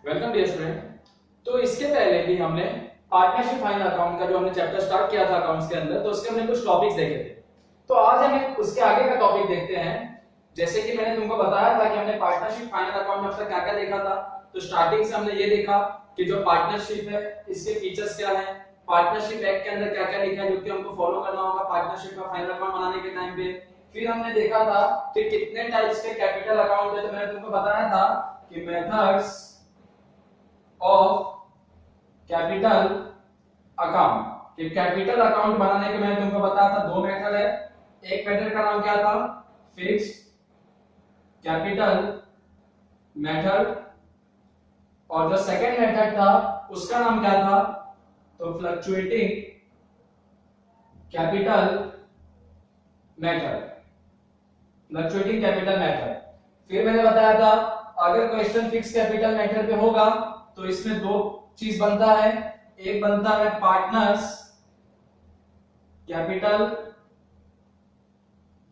Welcome dear student. तो इसके पहले भी हमने पार्टनरशिप फाइनल अकाउंट का जो हमने चैप्टर स्टार्ट किया था अकाउंट्स के अंदर, तो उसके हमने कुछ टॉपिक्स देखे थे। तो आज हम उसके आगे का टॉपिक देखते हैं। जैसे कि मैंने तुमको बताया था कि हमने पार्टनरशिप फाइनल अकाउंट में अब तक क्या-क्या देखा था। तो स्टार्टिंग से हमने ये देखा कि जो पार्टनरशिप है इसके फीचर्स क्या हैं, पार्टनरशिप एक्ट के अंदर क्या-क्या लिखा है जो कि हमको फॉलो करना होगा पार्टनरशिप का फाइनल अकाउंट बनाने के टाइम पे। फिर हमने देखा था कि कितने टाइप्स के कैपिटल अकाउंट है। तो मैंने तुमको बताया था कि मेथड्स ऑफ कैपिटल अकाउंट, कि कैपिटल अकाउंट बनाने के मैंने तुमको बताया था दो मेथड है। एक मेथड का नाम क्या था, फिक्स्ड कैपिटल मेथड, और जो सेकंड मेथड था उसका नाम क्या था, तो fluctuating capital method, fluctuating capital method. फिर मैंने बताया था अगर क्वेश्चन फिक्स कैपिटल मेथड पे होगा तो इसमें दो चीज बनता है, एक बनता है पार्टनर्स कैपिटल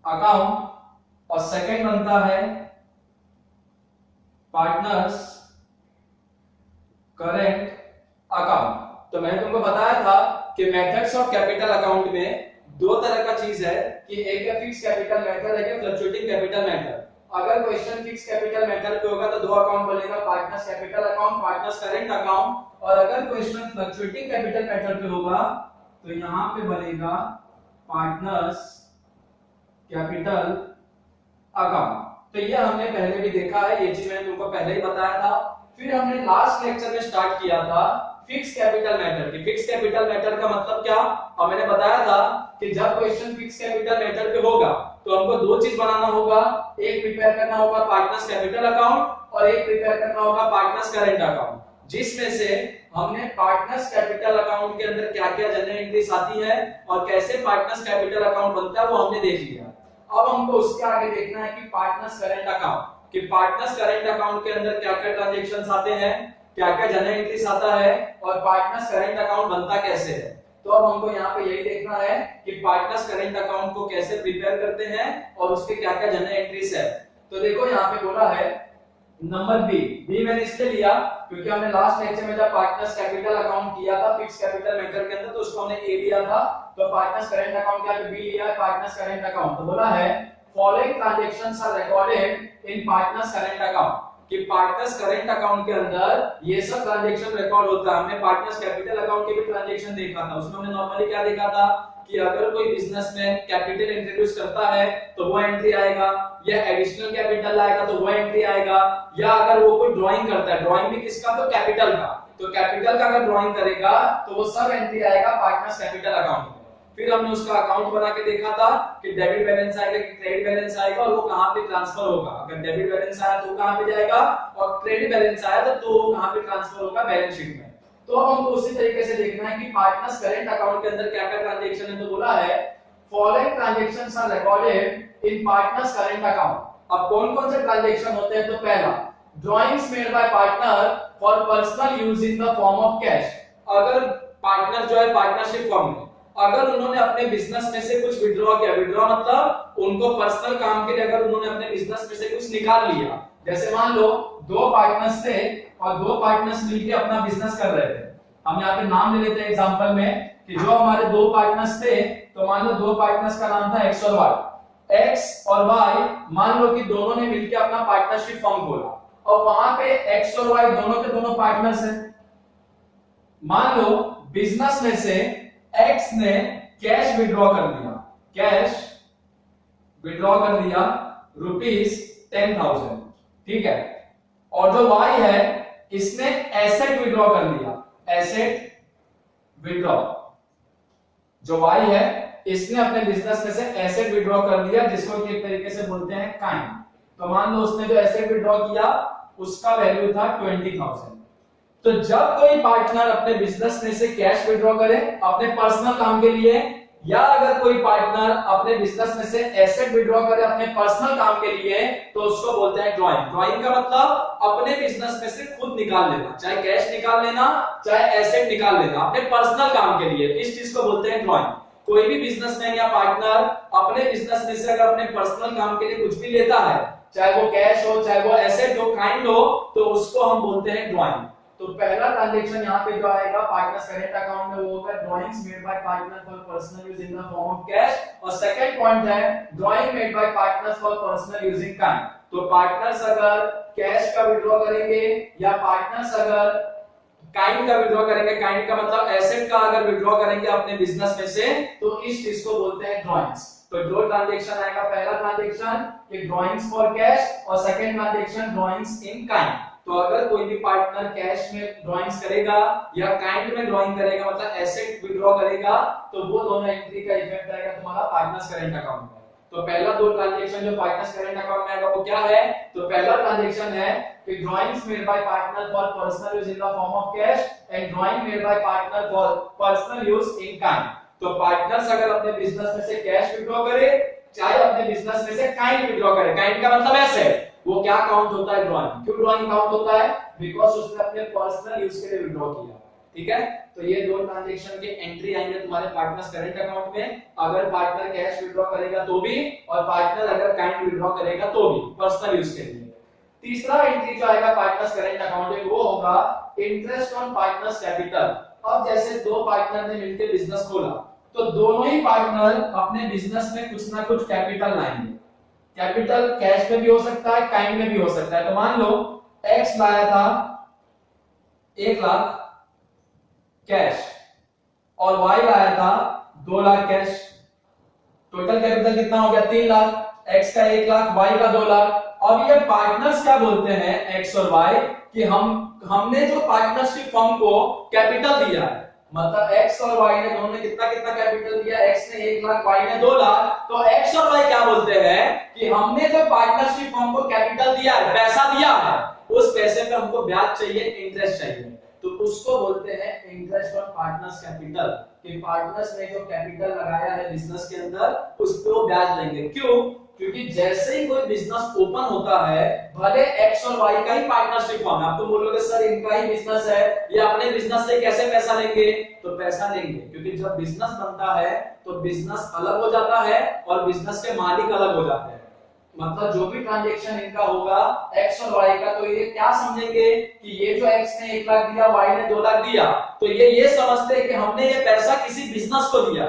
अकाउंट और सेकंड बनता है पार्टनर्स करेंट अकाउंट। तो मैंने तुमको बताया था कि मेथड्स ऑफ कैपिटल अकाउंट में दो तरह का चीज है, कि एक है फिक्स कैपिटल मेथड, एक है फ्लक्चुएटिंग कैपिटल मेथड। अगर क्वेश्चन फिक्स कैपिटल मेथड पे होगा तो दो अकाउंट बनेगा, partners capital account, partners current account. और अगर क्वेश्चन फ्लक्चुएटिंग कैपिटल मेथड पे होगा तो यहां पे बनेगा पार्टनर्स कैपिटल अकाउंट। तो ये हमने पहले भी देखा है, ये चीज मैंने तुमको पहले ही बताया था। फिर हमने लास्ट लेक्चर में स्टार्ट किया था फिक्स कैपिटल मेथड की। फिक्स कैपिटल मेथड का मतलब क्या, और मैंने बताया था कि जब क्वेश्चन फिक्स कैपिटल मेथड पे होगा तो हमको दो चीज बनाना होगा, एक प्रिपेयर करना होगा पार्टनर्स कैपिटल अकाउंट और एक प्रिपेयर करना होगा पार्टनर्स करेंट अकाउंट, जिसमें से हमने पार्टनर्स कैपिटल अकाउंट के अंदर क्या-क्या जनरल एंट्रीज आती है और कैसे पार्टनर्स कैपिटल अकाउंट बनता है वो हमने देख लिया। अब हमको उसके आगे देखना है कि पार्टनर्स करेंट अकाउंट, कि पार्टनर्स करेंट अकाउंट के अंदर क्या-क्या ट्रांजैक्शंस आते हैं, क्या-क्या जनरल एंट्रीज आता है और पार्टनर्स करेंट अकाउंट बनता कैसे है। तो अब हमको यहाँ पे यही देखना है कि पार्टनर्स करेंट अकाउंट को कैसे प्रिपेयर करते हैं और उसके क्या-क्या जनरल एंट्रीज है। तो देखो यहाँ पे बोला है नंबर बी मैंने इसलिए लिया क्योंकि हमने लास्ट लेक्चर में जब पार्टनर्स कैपिटल अकाउंट किया था फिक्स कैपिटल मेथड के अंदर तो उसको हमने ए लिया था, तो पार्टनर्स करेंट अकाउंट क्या बी लिया है, पार्टनर्स करेंट अकाउंट। तो बोला है following transactions are recorded in partners current account, कि पार्टनर्स करेंट अकाउंट के अंदर ये सब ट्रांजैक्शन रिकॉर्ड होता है। हमने पार्टनर्स कैपिटल अकाउंट के भी ट्रांजैक्शन देखा था, उसमें हमने नॉर्मली क्या देखा था कि अगर कोई बिजनेसमैन कैपिटल इंट्रोड्यूस करता है तो वो एंट्री आएगा, या एडिशनल कैपिटल लाएगा तो वो एंट्री आएगा, या अगर वो कोई ड्राइंग करता है, ड्राइंग भी किसका, तो कैपिटल का, तो कैपिटल का अगर ड्राइंग करेगा तो वो सब एंट्री आएगा पार्टनर्स कैपिटल अकाउंट में। फिर हमने उसका अकाउंट बना के देखा था कि डेबिट बैलेंस आएगा कि क्रेडिट बैलेंस आएगा और वो कहां पे ट्रांसफर होगा। अगर डेबिट बैलेंस आया तो कहां पे जाएगा और क्रेडिट बैलेंस आया तो वो कहां पे ट्रांसफर होगा, बैलेंस शीट में। तो अब हमको उसी तरीके से देखना है कि पार्टनर्स करेंट अकाउंट के अंदर क्या-क्या ट्रांजैक्शन है। तो बोला है following transactions are recorded in partners current account. अब कौन-कौन से ट्रांजैक्शन होते हैं, तो पहला drawings made by partner for personal use in the form of cash. अगर पार्टनर जो है पार्टनरशिप फॉर्म में अगर उन्होंने अपने बिजनेस में से कुछ विड्रॉ किया, विड्रॉ मतलब उनको पर्सनल काम के लिए अगर उन्होंने अपने बिजनेस में से कुछ निकाल लिया, जैसे मान लो दो पार्टनर्स थे और दो पार्टनर्स मिलके अपना बिजनेस कर रहे थे। हम यहाँ पे नाम ले लेते हैं एग्जांपल में कि जो हमारे दो पार्टनर्स थे, तो मान लो दो पार्टनर्स का नाम था एक्स और वाई। एक्स और वाई मान लो कि दोनों ने मिलकर अपना पार्टनरशिप फर्म खोला और वहां पे एक्स और वाई दोनों के दोनों पार्टनर्स हैं। मान लो बिजनेस में से एक्स ने कैश विड्रॉ कर दिया, कैश विड्रॉ कर दिया ₹10,000, ठीक है। और जो वाई है इसने एसेट विड्रॉ कर दिया, एसेट विड्रॉ। जो वाई है इसने अपने बिजनेस में से एसेट विड्रॉ कर दिया, जिसको एक तरीके से बोलते हैं काइंड। तो मान लो उसने जो एसेट विड्रॉ किया उसका वैल्यू था 20,000। तो जब कोई पार्टनर अपने बिजनेस में से कैश विड्रॉ करे अपने पर्सनल काम के लिए, या अगर कोई पार्टनर अपने बिजनेस में से एसेट विड्रॉ करे अपने पर्सनल काम के लिए, तो उसको बोलते हैं ड्राइंग। ड्राइंग का मतलब अपने बिजनेस में से खुद निकाल लेना, चाहे कैश निकाल लेना चाहे एसेट निकाल लेना अपने पर्सनल काम के लिए, इस चीज को बोलते हैं ड्राइंग। कोई भी बिजनेसमैन या पार्टनर अपने बिजनेस में से अगर अपने पर्सनल काम के लिए कुछ भी लेता है, चाहे वो कैश हो चाहे वो एसेट हो, काइंड हो तो उसको हम बोलते हैं ड्राइंग। तो पहला ट्रांजैक्शन यहाँ पे जो आएगा पार्टनर्स करेंट अकाउंट में वो होगा drawings made by partner for personal use in the form of cash, और सेकंड पॉइंट है drawing made by partners for personal using kind. तो पार्टनर्स अगर कैश का विड्रॉ करेंगे या पार्टनर्स अगर काइंड का विड्रॉ करेंगे, काइंड का मतलब एसेट का अगर विड्रॉ करेंगे अपने बिजनेस में से, तो इस चीज को बोलते हैं ड्राइंग्स। तो दो ट्रांजैक्शन आएगा, पहला ट्रांजैक्शन कि ड्राइंग्स फॉर कैश और सेकंड ट्रांजैक्शन ड्राइंग्स इन काइंड। तो अगर कोई भी पार्टनर कैश में ड्राइंग्स करेगा या काइंड में ड्राइंग करेगा मतलब एसेट विड्रॉ करेगा, तो वो दोनों एंट्री का इफेक्ट आएगा तुम्हारा पार्टनर्स करेंट अकाउंट में। तो पहला दो ट्रांजैक्शन जो पार्टनर्स करेंट अकाउंट में आएगा वो क्या है, तो पहला ट्रांजैक्शन है कि drawings made by partner for personal use in the form of cash and drawing made by partner for personal use in kind. तो पार्टनर्स अगर अपने बिजनेस में से कैश विड्रॉ करे चाहे अपने बिजनेस में से काइंड विड्रॉ करे, काइंड का मतलब एसेट, वो क्या काउंट होता है, ड्राइंग। क्यों ड्राइंग काउंट होता है, बिकॉज़ उसने अपने पर्सनल यूज के लिए विड्रॉ किया। ठीक है, तो ये दो ट्रांजैक्शन के एंट्री आएंगे तुम्हारे पार्टनर्स करंट अकाउंट में, अगर पार्टनर कैश विड्रॉ करेगा तो भी और पार्टनर अगर काइंड विड्रॉ करेगा तो भी पर्सनल यूज के लिए। तीसरा एंट्री जो आएगा पार्टनर्स करंट अकाउंट में वो होगा इंटरेस्ट ऑन पार्टनर्स कैपिटल। अब जैसे दो पार्टनर ने मिलकर बिजनेस खोला तो दोनों ही पार्टनर अपने बिजनेस में कुछ ना कुछ कैपिटल लाएंगे। कैपिटल कैश में भी हो सकता है, काइंड में भी हो सकता है। तो मान लो एक्स लाया था 1 लाख कैश और वाई लाया था 2 लाख कैश। टोटल कैपिटल कितना हो गया, 3 लाख। एक्स का 1 लाख, वाई का 2 लाख। अब ये पार्टनर्स क्या बोलते हैं एक्स और वाई कि हमने जो पार्टनरशिप फर्म को कैपिटल दिया है, मतलब एक्स और वाई ने दोनों ने कितना कितना कैपिटल दिया, एक्स ने 1 लाख, वाई ने 2 लाख। तो एक्स और वाई क्या बोलते हैं कि हमने जो पार्टनरशिप फर्म को कैपिटल दिया है, पैसा दिया है, उस पैसे पे हमको ब्याज चाहिए, इंटरेस्ट चाहिए, तो उसको बोलते हैं इंटरेस्ट ऑन पार्टनर्स कैपिटल। कि पार्टनर्स ने जो कैपिटल लगाया है बिजनेस के अंदर उस पे वो ब्याज लेंगे। क्यों, क्योंकि जैसे ही कोई बिजनेस ओपन होता है, भले एक्स और वाई का ही पार्टनरशिप फर्म है, आप तो बोलोगे सर इनका ही बिजनेस है, ये अपने बिजनेस से कैसे पैसा लेंगे, तो पैसा लेंगे क्योंकि जब बिजनेस बनता है तो बिजनेस अलग हो जाता है और बिजनेस के मालिक अलग हो जाते हैं। मतलब जो भी ट्रांजैक्शन इनका होगा एक्स और वाई का, तो ये क्या समझेंगे कि ये जो एक्स ने 1 लाख दिया, वाई ने 2 लाख दिया, तो ये समझते हैं कि हमने ये पैसा किसी बिजनेस को दिया।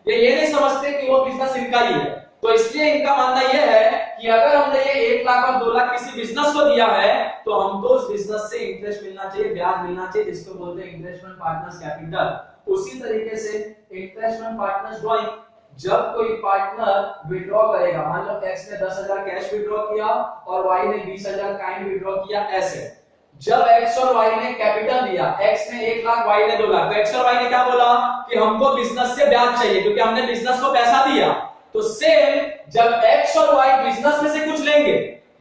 ये नहीं समझते कि वो बिजनेस इनका ही है। तो इसलिए इनका मानना यह है कि अगर हमने ये 1 लाख और 2 लाख किसी बिजनेस को दिया है तो हमको उस बिजनेस से इंटरेस्ट मिलना चाहिए, ब्याज मिलना चाहिए, जिसको बोलते हैं इंटरेस्ट ऑन पार्टनर्स कैपिटल। उसी तरीके से इंटरेस्ट ऑन पार्टनर्स ड्राइंग, जब कोई पार्टनर विड्रॉ करेगा, मान लो एक्स ने 10,000 कैश विड्रॉ किया और वाई ने 20,000 काइंड विड्रॉ किया ऐसे। जब एक्स और वाई ने कैपिटल दिया, एक्स ने 1 लाख, वाई ने 2 लाख, तो एक्स और वाई ने क्या बोला कि हमको बिजनेस से ब्याज चाहिए क्योंकि हमने बिजनेस को पैसा दिया। तो सेम जब एक्स और वाई बिजनेस में से कुछ लेंगे,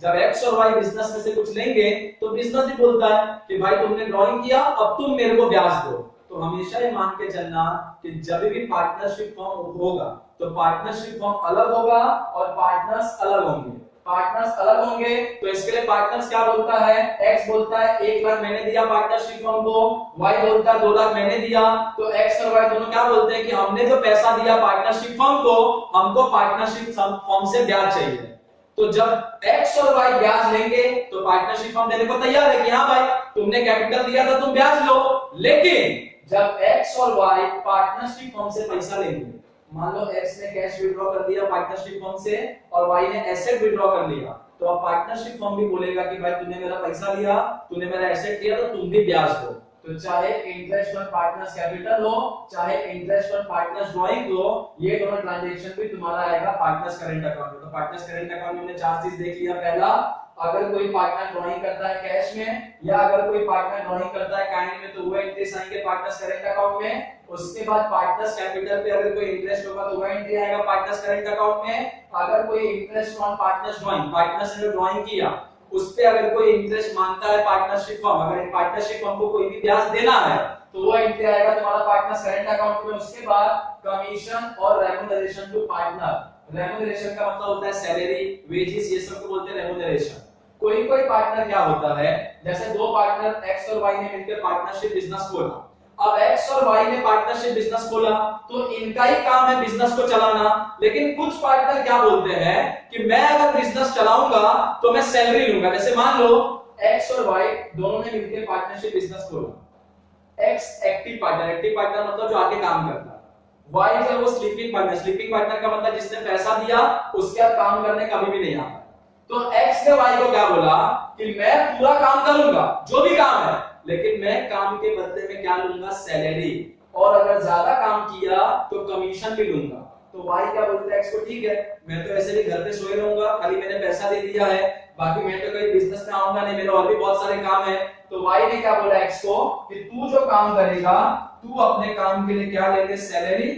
जब एक्स और वाई बिजनेस में से कुछ लेंगे तो बिजनेस भी बोलता है कि भाई तुमने ड्राइंग किया, अब तुम मेरे को ब्याज दो। तो हमेशा ये मान के चलना कि जब भी पार्टनरशिप फॉर्म होगा तो पार्टनरशिप फॉर्म अलग होगा और पार्टनर्स अलग होंगे। पार्टनर्स अलग होंगे तो इसके लिए पार्टनर्स क्या बोलता है, एक्स बोलता है 1 लाख मैंने दिया पार्टनरशिप फर्म को, वाई बोलता है 2 लाख मैंने दिया। तो एक्स और वाई दोनों क्या बोलते हैं कि हमने जो पैसा दिया पार्टनरशिप फर्म को, हमको पार्टनरशिप फर्म से ब्याज चाहिए। तो जब एक्स और वाई ब्याज लेंगे तो पार्टनरशिप फर्म देने को तैयार है कि हाँ भाई तुमने कैपिटल दिया था, तुम ब्याज लो। लेकिन जब एक्स और वाई पार्टनरशिप फर्म से पैसा लेंगे, मान लो एक्स ने कैश विड्रॉ कर दिया पार्टनरशिप फर्म से और वाई ने एसेट विड्रॉ कर लिया, तो अब पार्टनरशिप फर्म भी बोलेगा कि भाई तूने मेरा पैसा लिया, तूने मेरा एसेट लिया, तो तुम भी ब्याज दो। तो चाहे इंटरेस्ट ऑन पार्टनर्स कैपिटल हो, चाहे इंटरेस्ट ऑन पार्टनर्स ड्राइंग हो, ये दोनों ट्रांजैक्शन भी तुम्हारा आएगा पार्टनर्स करंट अकाउंट में। तो पार्टनर्स करंट अकाउंट में हमने 4 चीज देख लिया। पहला, अगर कोई पार्टनर ड्राइंग करता है कैश में या अगर कोई पार्टनर ड्राइंग करता है काइंड में, तो वो एंट्रीज आएंगे पार्टनर्स करंट अकाउंट में। उसके बाद पार्टनर्स कैपिटल पे अगर कोई इंटरेस्ट होगा तो वो एंट्री आएगा पार्टनर्स करंट अकाउंट में। अगर कोई interest on partners drawing, partners ने जो ड्राइंग किया उस पे अगर कोई इंटरेस्ट मांगता है पार्टनरशिप फर्म, अगर पार्टनरशिप फर्म को कोई भी ब्याज देना है तो वो एंट्री आएगा तुम्हारा पार्टनर्स करंट अकाउंट में। उसके बाद कमीशन और रेम्यूनरेशन टू पार्टनर। रेम्यूनरेशन का मतलब होता है सैलरी, वेजेस, ये सब को बोलते हैं रेम्यूनरेशन। कोई पार्टनर क्या होता है, जैसे दो पार्टनर एक्स और वाई ने मिलकर पार्टनरशिप बिजनेस खोला। अब एक्स और वाई ने पार्टनरशिप बिजनेस खोला तो इनका ही काम है बिजनेस को चलाना। लेकिन कुछ पार्टनर क्या बोलते हैं कि मैं अगर बिजनेस चलाऊंगा तो मैं सैलरी लूंगा। जैसे मान लो एक्स और वाई दोनों ने मिलकर पार्टनरशिप बिजनेस खोला। एक्स एक्टिव पार्टनर मतलब जो आके काम करता है, वाई जो है वो स्लीपिंग पार्टनर का मतलब जिसने पैसा दिया उसके बाद काम करने कभी भी नहीं आता। तो एक्स ने वाई को क्या बोला कि मैं पूरा काम करूंगा जो भी काम है, लेकिन मैं काम के बदले में क्या लूंगा, सैलरी, और अगर ज्यादा काम किया तो कमीशन भी लूंगा। तो वाई क्या बोलता है एक्स को, ठीक है मैं तो ऐसे भी घर पे सोए रहूंगा, खाली मैंने पैसा दे दिया है, बाकी मैं तो कोई बिजनेस में आऊंगा नहीं, मेरे और भी बहुत सारे काम है। तो वाई ने क्या बोला एक्स को कि तू जो काम करेगा तू अपने काम के लिए क्या ले ले, सैलरी,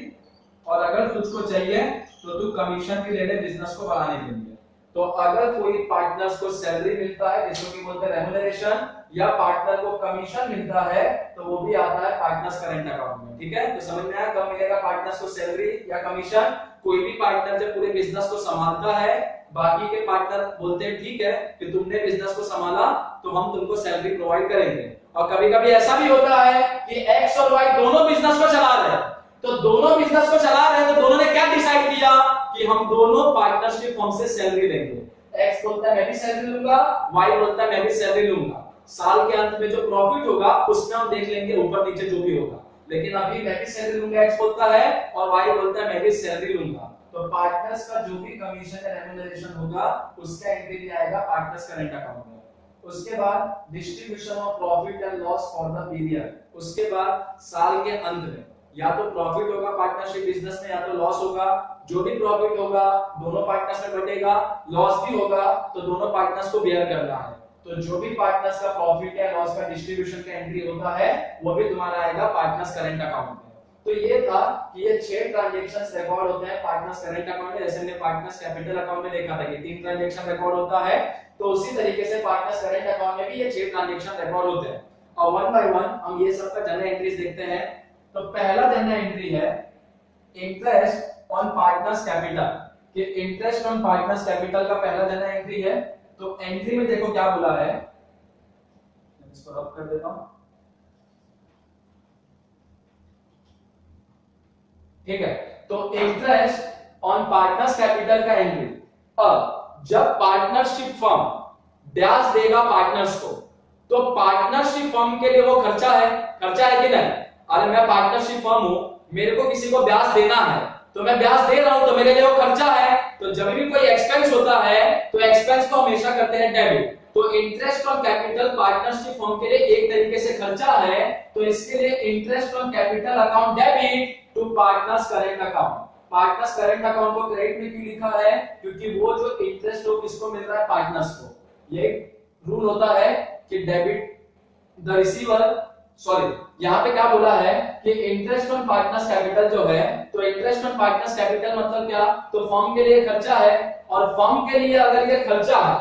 और अगर तुझको चाहिए तो तू कमीशन भी ले ले बिजनेस को बढ़ाने के लिए। तो अगर कोई पार्टनर्स को सैलरी मिलता है जिसको कि बोलते हैं रेम्यूनरेशन, या पार्टनर को कमीशन मिलता है तो वो भी आता है पार्टनर्स करंट अकाउंट में। ठीक है, तो समझ में आया कब मिलेगा पार्टनर्स को सैलरी या कमीशन। कोई भी पार्टनर जब पूरे बिजनेस को संभालता है, बाकी के पार्टनर बोलते हैं ठीक है कि तुमने बिजनेस को संभाला तो हम तुमको सैलरी प्रोवाइड करेंगे। और कभी-कभी ऐसा भी होता है कि एक्स और वाई दोनों बिजनेस को चला रहे हैं, तो दोनों बिजनेस को चला रहे हैं तो दोनों ने क्या डिसाइड किया कि हम दोनों पार्टनरशिप फर्म से सैलरी लेंगे। एक्स बोलता है मैं भी सैलरी लूंगा, वाई बोलता है मैं भी सैलरी लूंगा। साल के अंत में जो प्रॉफिट होगा उसमें हम देख लेंगे ऊपर नीचे जो भी होगा, लेकिन अभी मैं भी सैलरी लूंगा एक्स बोलता है, और वाई बोलता है मैं भी सैलरी लूंगा। तो पार्टनर्स का जो भी कमीशन या रेम्यूनरेशन होगा उसका एंट्री भी आएगा पार्टनर्स करंट अकाउंट में। उसके बाद distribution of profit and loss for the period, उसके बाद साल के अंत में या तो प्रॉफिट होगा पार्टनरशिप बिजनेस में या तो लॉस होगा। जो भी प्रॉफिट होगा दोनों पार्टनर्स में बटेगा, लॉस भी होगा तो दोनों पार्टनर्स को बेयर करना है। तो जो भी पार्टनर्स का प्रॉफिट या लॉस का डिस्ट्रीब्यूशन का एंट्री होता है वो भी तुम्हारा आएगा पार्टनर्स करंट अकाउंट में। तो ये था कि ये 6 ट्रांजैक्शंस रिकॉर्ड होते हैं पार्टनर्स करंट अकाउंट में। जैसे हमने पार्टनर्स कैपिटल अकाउंट में देखा था कि 3 ट्रांजैक्शन रिकॉर्ड होता है, तो उसी तरीके से पार्टनर्स करंट अकाउंट में भी ये 6 ट्रांजैक्शन रिकॉर्ड होते हैं। और वन बाय वन हम ये सब का जनरल एंट्रीज देखते हैं। तो पहला जनरल एंट्री है इंटरेस्ट ऑन पार्टनर्स कैपिटल, कि इंटरेस्ट ऑन पार्टनर्स कैपिटल का पहला जनरल एंट्री है। तो एंट्री में देखो क्या बोला है, इसको रब कर देता हूं, ठीक है। तो इंटरेस्ट ऑन पार्टनर्स कैपिटल का एंट्री, अब जब पार्टनरशिप फर्म ब्याज देगा पार्टनर्स को, तो पार्टनरशिप फर्म के लिए वो खर्चा है कि नहीं? अरे मैं पार्टनरशिप फर्म हूं, मेरे को किसी को ब्याज देना है तो मैं ब्याज दे रहा हूं, तो मेरे लिए वो खर्चा है। तो जब भी कोई एक्सपेंस होता है तो एक्सपेंस को हमेशा करते हैं डेबिट। तो interest on capital partnership firm के लिए एक तरीके से खर्चा है, तो इसके लिए interest on capital account debit to partners current account. Partners current account को क्रेडिट में क्यों लिखा है? क्योंकि वो जो इंटरेस्ट हो किसको मिल रहा है, पार्टनर्स को। ये रूल होता है कि डेबिट द रिसीवर, सॉरी यहाँ पे क्या बोला है कि इंटरेस्ट ऑन पार्टनर्स कैपिटल जो है, तो इंटरेस्ट ऑन पार्टनर्स कैपिटल मतलब क्या, तो फर्म के लिए खर्चा है, और फर्म के लिए अगर ये खर्चा है,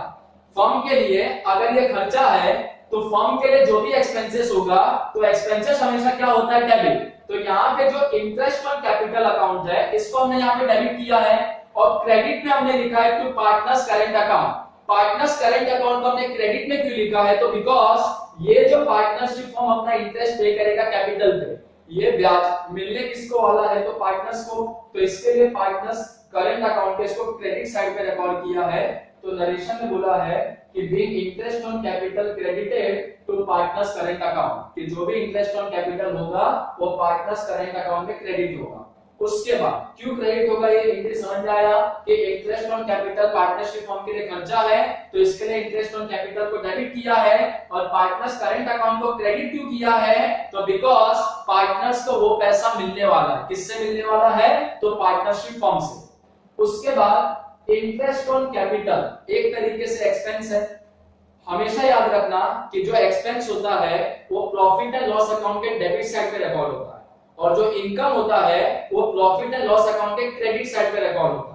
फर्म के लिए अगर ये खर्चा है तो फर्म के लिए जो भी एक्सपेंसेस होगा तो एक्सपेंसेस हमेशा क्या होता है, डेबिट। तो यहाँ पे जो इंटरेस्ट ऑन कैपिटल अकाउंट है इसको हमने यहाँ पे डेबिट किया है, और क्रेडिट में हमने लिखा है to partners current account. Partners current account को हमने क्रेडिट में क्यों लिखा है, तो बिकॉज ये जो पार्टनरशिप फर्म अपना इंटरेस्ट पे करेगा कैपिटल पे, ये ब्याज मिलने किसको वाला है, तो पार्टनर्स को। तो इसके लिए पार्टनर्स करंट अकाउंट के इसको क्रेडिट साइड पे रिकॉर्ड किया है। तो नरेशन में बोला है कि being interest on capital credited to partners current account, कि जो भी इंटरेस्ट ऑन कैपिटल होगा वो पार्टनर्स करंट अकाउंट में क्रेडिट होगा। उसके बाद क्यों क्रेडिट होगा, ये एंट्री समझ में आया कि interest on capital partnership firm के लिए खर्चा है, तो इसके लिए इंटरेस्ट ऑन कैपिटल को डेबिट किया है, और पार्टनर्स करंट अकाउंट को क्रेडिट क्यों किया है, तो बिकॉज पार्टनर्स को वो पैसा मिलने वाला है, किससे मिलने वाला है, तो पार्टनरशिप फर्म से। उसके बाद इंटरेस्ट ऑन कैपिटल एक तरीके से एक्सपेंस है। हमेशा याद रखना कि जो एक्सपेंस होता है वो प्रॉफिट एंड लॉस अकाउंट के डेबिट साइड पे रिकॉर्ड होता है, और जो इनकम होता है वो प्रॉफिट एंड लॉस अकाउंट के क्रेडिट साइड पे रिकॉर्ड होता है।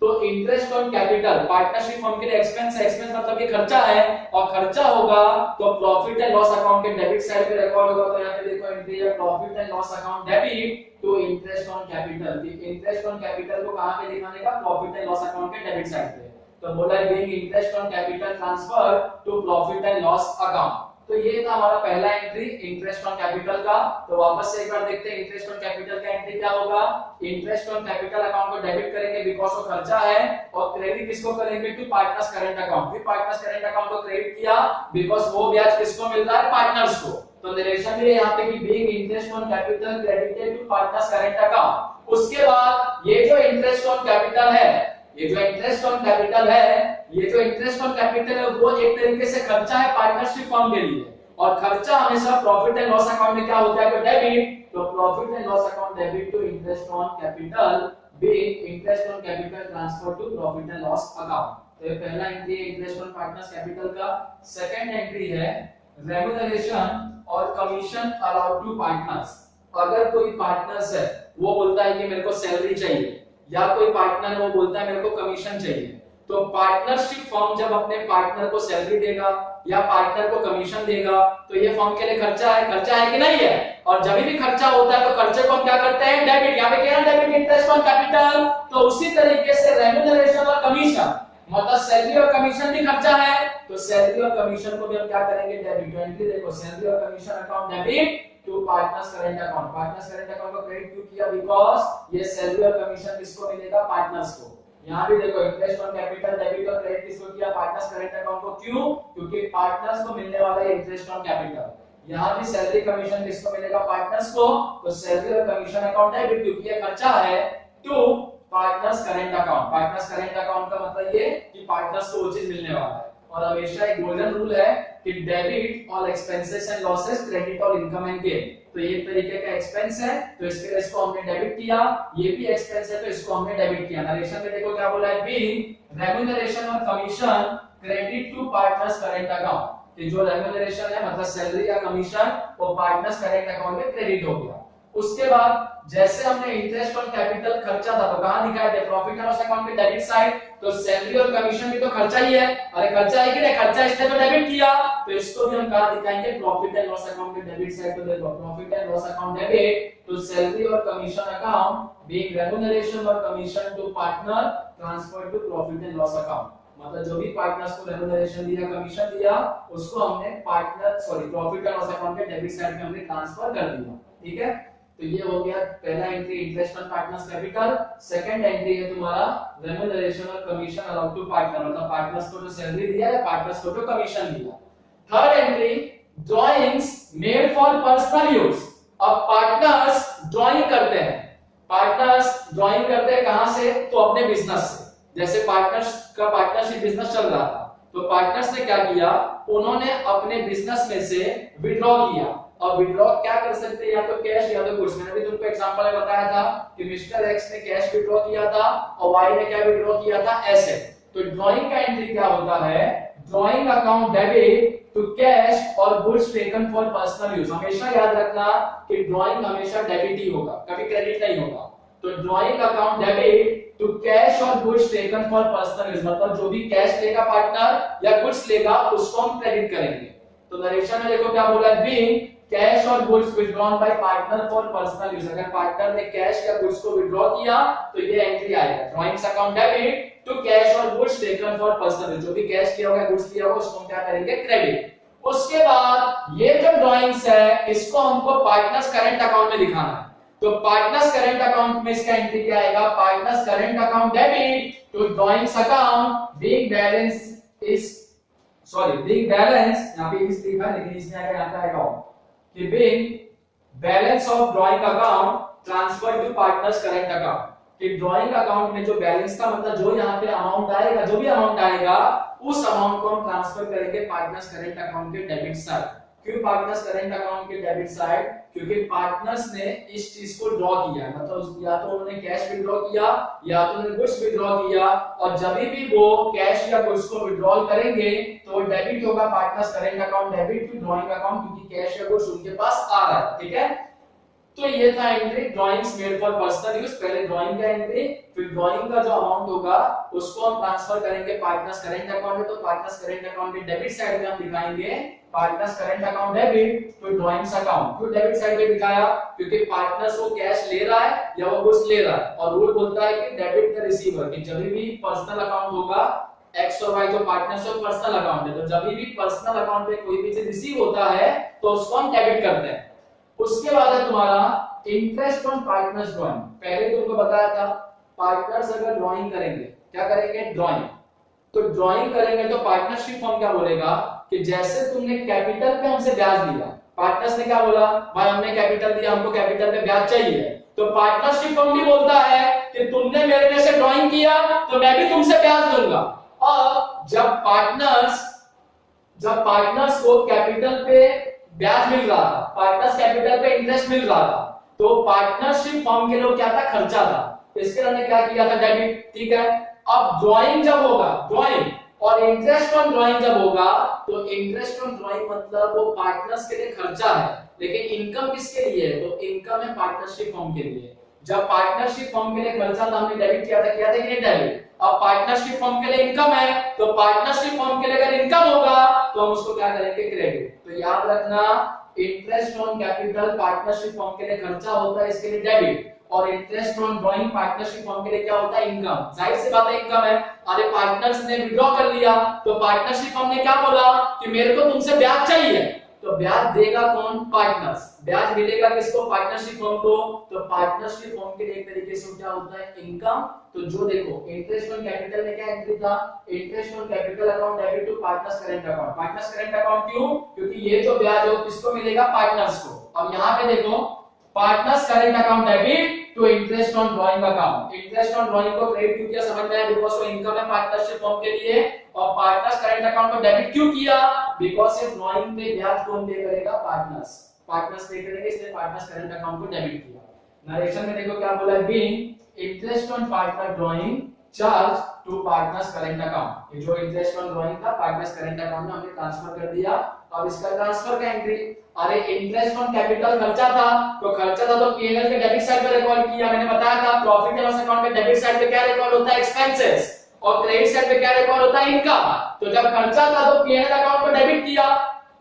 तो interest on capital partnership firm के लिए एक्सपेंस है, एक्सपेंस मतलब कि खर्चा है, और खर्चा होगा तो प्रॉफिट एंड लॉस अकाउंट के डेबिट साइड पे रिकॉर्ड होगा। तो यहाँ पे देखो एंट्री है profit and loss account debit to interest on capital. Interest on capital को कहां पे दिखाने का, प्रॉफिट एंड लॉस अकाउंट के डेबिट साइड पे। तो बोला है being interest on capital transfer to profit and loss account. तो ये था हमारा पहला एंट्री इंटरेस्ट ऑन कैपिटल का। तो वापस से एक बार देखते हैं इंटरेस्ट ऑन कैपिटल का एंट्री क्या होगा। इंटरेस्ट ऑन कैपिटल अकाउंट को डेबिट करेंगे बिकॉज़ वो खर्चा है, और क्रेडिट किसको करेंगे टू पार्टनर्स करंट अकाउंट। फिर पार्टनर्स करंट अकाउंट को क्रेडिट किया बिकॉज़ वो ब्याज किसको मिल रहा है, पार्टनर्स को। तो नरेशन में यहाँ पे कि being interest on capital credited to partners current account. उसके बाद ये जो इंटरेस्ट ऑन कैपिटल है, ये जो इंटरेस्ट ऑन कैपिटल है, ये जो इंटरेस्ट ऑन कैपिटल है वो एक तरीके से खर्चा है पार्टनरशिप फर्म के लिए, और खर्चा हमेशा प्रॉफिट एंड लॉस अकाउंट में क्या होता है, तो डेबिट। तो profit and loss account debit to interest on capital, being interest on capital transfer to profit and loss account. तो ये पहला एंट्री है इंटरेस्ट ऑन पार्टनर्स कैपिटल का। सेकंड एंट्री है रेम्यूनरेशन और कमीशन अलाउड टू पार्टनर्स। अगर कोई partners है वो बोलता है कि मेरे को सैलरी चाहिए, या कोई पार्टनर है वो बोलता है मेरे को कमीशन चाहिए, तो पार्टनरशिप फर्म जब अपने पार्टनर को सैलरी देगा या पार्टनर को कमीशन देगा तो ये फर्म के लिए खर्चा है कि नहीं है। और जब भी खर्चा होता है तो खर्चे को हम क्या करते हैं, डेबिट। यहाँ पे क्या है, डेबिट इंटरेस्ट ऑन कैपिटल। तो उसी तरीके से रेम्यूनरेशन और कमीशन, मतलब सैलरी और कमीशन भी खर्चा है, तो सैलरी और कमीशन को भी हम क्या करेंगे, डेबिट। एंट्री देखो, सैलरी और commission account debit to partners current account. Partners current account को क्रेडिट क्यों किया, बिकॉज़ ये सैलरी और कमीशन किसको मिलेगा, पार्टनर्स को। यहाँ भी देखो इंटरेस्ट ऑन कैपिटल डेबिट और क्रेडिट किसको किया, पार्टनर्स करंट अकाउंट को। क्यों, क्योंकि पार्टनर्स को मिलने वाला है इंटरेस्ट ऑन कैपिटल। यहाँ भी सैलरी कमीशन किसको मिलेगा, पार्टनर्स को। तो सैलरी और कमीशन अकाउंट डेबिट क्योंकि ये खर्चा है to partners current account. Partners current account का मतलब ये कि पार्टनर्स को वो चीज मिलने वाला है। और हमेशा एक गोल्डन रूल है कि debit all expenses and losses, credit all income and gain. तो ये एक तरीके का एक्सपेंस है तो इसके इसको हमने डेबिट किया, ये भी एक्सपेंस है तो इसको हमने डेबिट किया। नरेशन में देखो क्या बोला है, बीइंग रेम्यूनरेशन और commission credit to partners current account. तो जो रेम्यूनरेशन है मतलब सैलरी या कमीशन वो पार्टनर्स करंट अकाउंट में क्रेडिट हो गया। उसके बाद जैसे हमने इंटरेस्ट ऑन कैपिटल खर्चा था तो कहां दिखाया थे, प्रॉफिट एंड लॉस अकाउंट के डेबिट साइड। तो सैलरी और कमीशन भी तो खर्चा ही है, अरे खर्चा है कि नहीं, खर्चा इसने तो डेबिट किया, तो इसको भी हम कहां दिखाएंगे, प्रॉफिट एंड लॉस अकाउंट के डेबिट साइड। तो देखो profit and loss account debit तो सैलरी और कमीशन अकाउंट बीइंग रेम्यूनरेशन और commission to partner transfer to profit and loss account. मतलब जो भी पार्टनर्स को रेम्यूनरेशन दिया, कमीशन दिया, उसको हमने प्रॉफिट एंड लॉस अकाउंट के डेबिट साइड में हमने ट्रांसफर कर दिया। ठीक है, तो ये हो गया पहला entry interest on partners capital. Second entry है तुम्हारा रेम्यूनरेशन और कमीशन अलाउड टू पार्टनर, मतलब पार्टनर्स को जो सैलरी दिया या पार्टनर्स को जो कमीशन दिया। Third entry drawings made for personal use. अब पार्टनर्स ड्राइंग करते हैं, पार्टनर्स ड्राइंग करते हैं कहां से, तो अपने बिजनेस से। जैसे पार्टनर्स का पार्टनरशिप बिजनेस चल रहा था तो पार्टनर्स ने क्या किया, उन्होंने अपने बिजनेस में से विड्रॉ किया। और विड्रॉ क्या कर सकते हैं, या तो कैश या तो गुड्स। मैंने भी तुमको एग्जांपल में बताया था कि मिस्टर एक्स ने कैश विड्रॉ किया था और वाई ने क्या विड्रॉ किया था, एसेट। तो ड्राइंग का एंट्री क्या होता है, drawing account debit to cash और goods taken for personal use. हमेशा याद रखना कि ड्राइंग हमेशा डेबिट ही होगा, कभी क्रेडिट नहीं होगा। तो drawing account debit to cash और goods taken for personal use, मतलब जो भी कैश लेगा पार्टनर या गुड्स लेगा उसको हम क्रेडिट करेंगे। तो नरेशन में देखो क्या बोला है, बीइंग कैश और goods withdrawn by partner for personal use. अगर पार्टनर ने कैश या गुड्स को विथड्रॉ किया तो ये एंट्री आएगा, drawings account debit to cash और goods taken for personal use. जो भी कैश लिया होगा, गुड्स लिया होगा, उसको हम क्या करेंगे, क्रेडिट। उसके बाद ये जो ड्राइंग्स है इसको हमको पार्टनर्स करंट अकाउंट में दिखाना है। तो पार्टनर्स करंट अकाउंट में इसका एंट्री क्या आएगा, partners current account debit to drawings account being balance, यहाँ पे इस लिखा है लेकिन इसमें आएगा यहाँ पे आएगा कि being balance of drawing account transfer to partners current account. कि ड्राइंग अकाउंट में जो बैलेंस था, मतलब जो यहाँ पे अमाउंट आएगा, जो भी अमाउंट आएगा उस अमाउंट को हम ट्रांसफर करेंगे पार्टनर्स करंट अकाउंट के डेबिट साइड। क्यों पार्टनर्स करंट अकाउंट के डेबिट साइड, क्योंकि पार्टनर्स ने इस चीज को ड्रॉ किया, मतलब या तो उन्होंने कैश विड्रॉ किया या तो उन्होंने गुड्स विड्रॉ किया, और जब भी वो कैश या गुड्स को विड्रॉल करेंगे तो वो डेबिट होगा, partners current account debit to drawing account, क्योंकि कैश या गुड्स उनके पास आ रहा है। ठीक है, तो ये था entry drawings made for personal use. पहले ड्राइंग का एंट्री, फिर ड्राइंग का जो अमाउंट होगा उसको हम ट्रांसफर करेंगे पार्टनर्स करंट अकाउंट में। तो पार्टनर्स करंट अकाउंट के डेबिट साइड में हम दिखाएंगे partners current account debit to drawings account. क्यों डेबिट साइड में दिखाया, क्योंकि पार्टनर्स वो कैश ले रहा है या वो गुड्स ले रहा है, और रूल बोलता है कि डेबिट द रिसीवर, कि जब भी पर्सनल अकाउंट होगा एक्स और वाई जो पार्टनर्स और पर्सनल अकाउंट है, तो जब भी पर्सनल अकाउंट पे कोई भी चीज रिसीव होता है तो उसको हम डेबिट करते हैं। उसके बाद है तुम्हारा इंटरेस्ट ऑन पार्टनर्स ड्राइंग। पहले तुमको बताया था पार्टनर्स अगर ड्राइंग करेंगे, क्या करेंगे, ड्राइंग। तो ड्राइंग करेंगे तो पार्टनरशिप फॉर्म क्या बोलेगा कि जैसे तुमने कैपिटल पे हमसे ब्याज लिया, पार्टनर्स ने क्या बोला, भाई हमने कैपिटल दिया, हमको कैपिटल पे ब्याज चाहिए, तो पार्टनरशिप फॉर्म भी बोलता है कि तुमने मेरे में से ड्राइंग किया तो मैं भी तुमसे ब्याज लूंगा। और जब पार्टनर्स को कैपिटल पे ब्याज मिल रहा था, पार्टनर्स कैपिटल पे इंटरेस्ट मिल रहा था, तो पार्टनरशिप फॉर्म के लिए क्या था, खर्चा था, इसके लिए हमने क्या किया था, डेबिट। ठीक है, अब ड्राइंग जब होगा, ड्राइंग और इंटरेस्ट ऑन ड्राइंग जब होगा, तो इंटरेस्ट ऑन ड्राइंग मतलब वो पार्टनर्स के लिए खर्चा है, लेकिन इनकम किसके लिए है, तो इनकम है पार्टनरशिप फॉर्म के लिए। जब पार्टनरशिप फॉर्म के लिए खर्चा था हमने डेबिट किया था कि नहीं, डेबिट। अब पार्टनरशिप फॉर्म के लिए इनकम है, तो पार्टनरशिप फॉर्म के लिए अगर इनकम होगा तो हम उसको क्या करेंगे, क्रेडिट। तो याद रखना interest on capital partnership firm के लिए खर्चा होता है, इसके लिए डेबिट, और interest on drawing partnership firm के लिए क्या होता है, इनकम। जाहिर सी बात है इनकम है। अरे पार्टनर्स ने विड्रॉ कर लिया तो पार्टनरशिप फॉर्म ने क्या बोला कि मेरे को तुमसे ब्याज चाहिए, तो ब्याज देगा कौन, पार्टनर्स। ब्याज मिलेगा किसको, पार्टनरशिप फॉर्म को। तो पार्टनरशिप फॉर्म के लिए एक तरीके से क्या होता है, इनकम। तो जो देखो इंटरेस्ट ऑन कैपिटल में क्या एंट्री था, interest on capital account debit to partners current account. Partners current account क्यों, क्योंकि ये जो ब्याज है किसको मिलेगा, पार्टनर्स को। अब यहाँ पे देखो partners current account debit to interest on drawing account. Interest on drawing को क्रेडिट क्यों किया, समझ में आया, बिकॉज़ वो इनकम है पार्टनरशिप फॉर्म के लिए। और पार्टनर्स करंट अकाउंट को डेबिट क्यों किया, बिकॉज़ ये ड्राइंग पे ब्याज कौन पे करेगा, पार्टनर्स पे करेंगे, इसलिए पार्टनर्स करंट अकाउंट को डेबिट किया। नरेशन में देखो क्या बोला है, being interest on partner drawing charge to partners current account. ये जो इंटरेस्ट ऑन ड्राइंग था पार्टनर्स करंट अकाउंट में हमने ट्रांसफर कर दिया। अब इसका ट्रांसफर का एंट्री, अरे इंटरेस्ट ऑन कैपिटल खर्चा था, तो खर्चा था तो पीएनएल के डेबिट साइड पे रिकॉर्ड किया। मैंने बताया था प्रॉफिट एंड लॉस अकाउंट के डेबिट साइड पे क्या रिकॉर्ड होता है, एक्सपेंसेस, और क्रेडिट साइड पे क्या रिकॉर्ड होता है, इनकम। तो जब खर्चा था तो पीएनएल अकाउंट को डेबिट किया।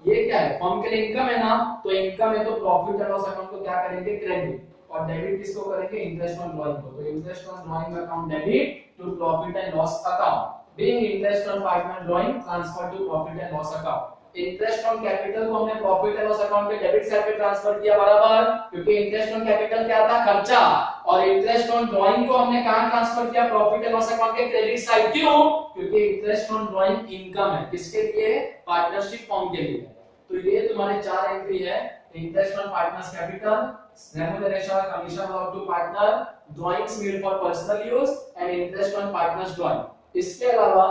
ये क्या है, फर्म के लिए इनकम है ना, तो इनकम है तो प्रॉफिट एंड लॉस अकाउंट को क्या करेंगे, क्रेडिट, और डेबिट किसको करेंगे, इंटरेस्ट ऑन ड्राइंग को। तो interest on drawing account debit to profit and loss account, being interest on partner drawing transfer to profit and loss account. Interest on capital को हमने प्रॉफिट एंड लॉस अकाउंट पे debit side पे transfer किया, बराबर, क्योंकि interest on capital क्या था, खर्चा, और इंटरेस्ट ऑन ड्राइंग को हमने कहां ट्रांसफर किया, प्रॉफिट एंड लॉस अकाउंट के क्रेडिट साइड। क्यों, क्योंकि इंटरेस्ट ऑन ड्राइंग इनकम है, किसके लिए, पार्टनरशिप फॉर्म के लिए। तो ये तुम्हारे चार एंट्री है, interest on partners capital, remuneration commission allowed to partner, drawings made for personal use, and interest on partners drawing. इसके अलावा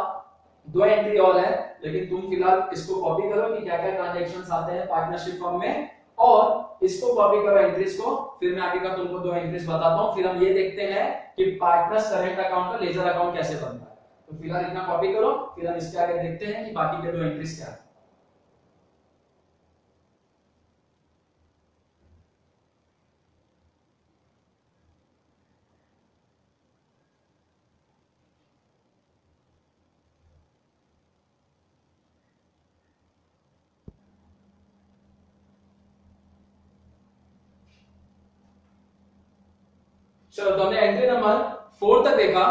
दो एंट्री और है, लेकिन तुम फिलहाल इसको कॉपी करो कि क्या क्या ट्रांजैक्शंस आते हैं पार्टनरशिप फॉर्म में, और इसको कॉपी करो एंट्रीज को, फिर मैं आगे का तुमको दो एंट्रीज बताता हूं, फिर हम ये देखते हैं कि पार्टनर्स करंट अकाउंट का लेजर अकाउंट कैसे बनता है। तो फिलहाल इतना कॉपी करो, फिर हम इसके आगे देखते हैं कि बाकी के दो एंट्रीज क्या है। चलो, तो हमने एंट्री नंबर 4 तक देखा।